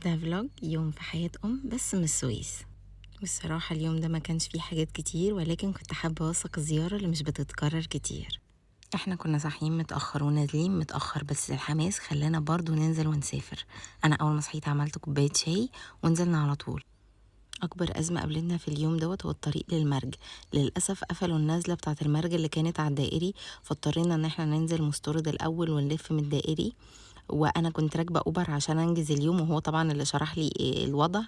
ده فلوج يوم في حياة بس من السويس. والصراحة اليوم ده ما كانش فيه حاجات كتير، ولكن كنت حابة أوثق الزيارة اللي مش بتتكرر كتير. احنا كنا صاحيين متأخر ونازلين متأخر، بس الحماس خلانا برضو ننزل ونسافر. أنا أول ما صحيت عملت كوباية شاي ونزلنا على طول. أكبر أزمة قابلتنا في اليوم دوت هو الطريق للمرج. للأسف قفلوا النزلة بتاعة المرج اللي كانت على الدائري، فاضطرينا إن احنا ننزل مستورد الأول ونلف من الدائري. وانا كنت راكبه اوبر عشان انجز اليوم، وهو طبعا اللي شرح لي الوضع.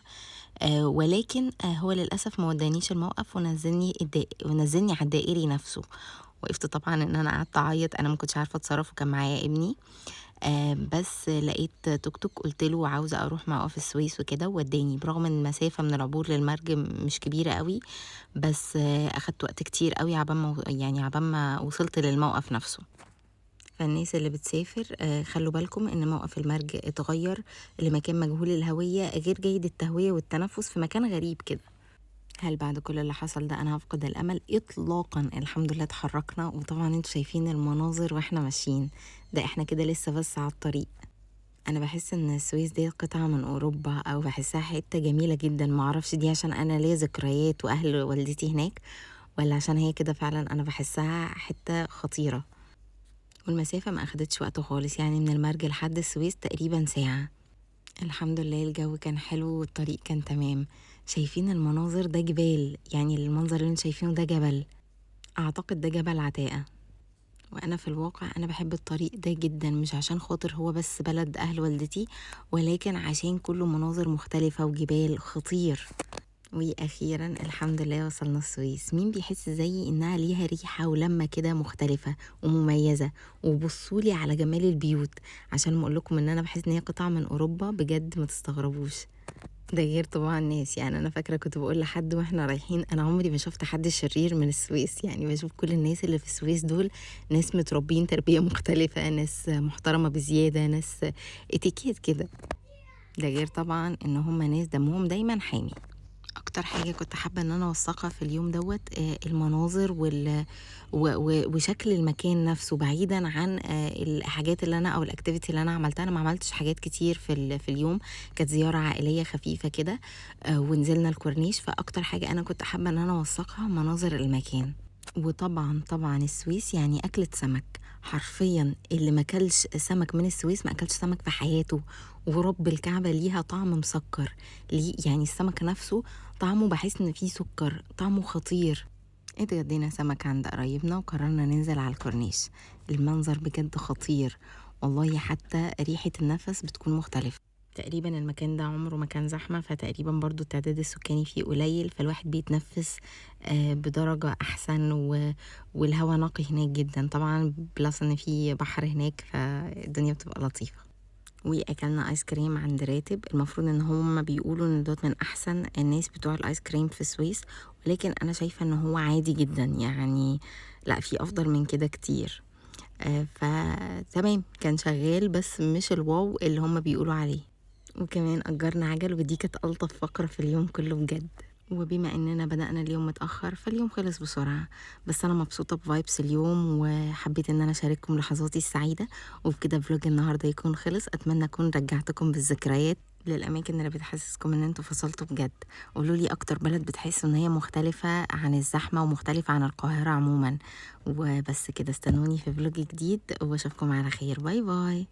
ولكن هو للاسف ما ودانيش الموقف ونزلني على الدائري نفسه. وقفت طبعا ان انا قعدت اعيط، انا ما كنتش عارفه اتصرف وكان معايا ابني. بس لقيت توك توك، قلت له عاوزه اروح موقف السويس وكده، ووداني برغم ان المسافه من العبور للمرج مش كبيره قوي. بس اخدت وقت كتير قوي عبال ما وصلت للموقف نفسه. فالناس اللي بتسافر خلوا بالكم ان موقف المرج اتغير لمكان مجهول الهوية، غير جيد التهوية والتنفس في مكان غريب كده. هل بعد كل اللي حصل ده انا هفقد الامل؟ اطلاقا، الحمد لله اتحركنا، وطبعا انتوا شايفين المناظر واحنا ماشيين. ده احنا كده لسه بس على الطريق. انا بحس ان السويس دي قطعة من اوروبا، او بحسها حتة جميلة جدا. معرفش دي عشان انا ليا ذكريات واهل والدتي هناك، ولا عشان هي كده فعلا انا بحسها حتة خطيرة. والمسافة ما أخدتش وقت خالص، يعني من المرج لحد السويس تقريبا ساعة. الحمد لله الجو كان حلو والطريق كان تمام. شايفين المناظر؟ ده جبال، يعني المنظر اللي انتوا شايفينه ده جبل. أعتقد ده جبل عتاقة. وأنا في الواقع أنا بحب الطريق ده جدا، مش عشان خاطر هو بس بلد أهل والدتي، ولكن عشان كله مناظر مختلفة وجبال خطير. واخيرا الحمد لله وصلنا السويس. مين بيحس زيي انها ليها ريحة ولمة كده مختلفة ومميزة؟ وبصولي على جمال البيوت، عشان ما اقولكم ان انا بحس ان هي قطعة من اوروبا بجد، ما تستغربوش. ده غير طبعا الناس، يعني انا فاكرة كنت بقول لحد واحنا رايحين، انا عمري ما شفت حد شرير من السويس. يعني بشوف كل الناس اللي في السويس دول ناس متربين تربية مختلفة، ناس محترمة بزيادة، ناس اتيكيت كده. ده غير طبعا ان هم ناس دمهم دايما حامي. اكتر حاجه كنت حابه ان انا اوثقها في اليوم دوت المناظر وشكل المكان نفسه، بعيدا عن الحاجات اللي انا او الاكتيفيتي اللي انا عملتها. انا ما عملتش حاجات كتير في اليوم. كانت زياره عائليه خفيفه كده. ونزلنا الكورنيش. فاكتر حاجه انا كنت حابه ان انا اوثقها مناظر المكان. وطبعا السويس يعني أكلة سمك. حرفيا اللي ماكلش سمك من السويس ما أكلش سمك في حياته. ورب الكعبة ليها طعم مسكر. ليه؟ يعني السمك نفسه طعمه بحس ان فيه سكر، طعمه خطير. اتغدينا سمك عند قرايبنا وقررنا ننزل على الكورنيش. المنظر بجد خطير والله، حتى ريحة النفس بتكون مختلفة. تقريبا المكان ده عمره ما كان زحمة، فتقريبا برضو التعداد السكاني فيه قليل، فالواحد بيتنفس بدرجة أحسن والهواء نقي هناك جدا طبعا، بلس ان في بحر هناك، فالدنيا بتبقى لطيفة. واكلنا ايس كريم عند راتب. المفروض ان هم بيقولوا ان دوت من احسن الناس بتوع الايس كريم في السويس، ولكن انا شايفة ان هو عادي جدا يعني. لا، في افضل من كده كتير. فتمام، كان شغال بس مش الواو اللي هم بيقولوا عليه. وكمان أجرنا عجل، ودي كانت ألطف فقرة في اليوم كله بجد. وبما اننا بدأنا اليوم متأخر فاليوم خلص بسرعة، بس انا مبسوطة بفايبس اليوم، وحبيت ان انا اشارككم لحظاتي السعيدة. وبكده فلوج النهاردة يكون خلص. اتمنى اكون رجعتكم بالذكريات للاماكن اللي بتحسسكم ان انتوا فصلتوا بجد. قولوا لي اكتر بلد بتحسوا ان هي مختلفة عن الزحمة ومختلفة عن القاهرة عموما. وبس كده، استنوني في فلوج جديد واشوفكم على خير. باي باي.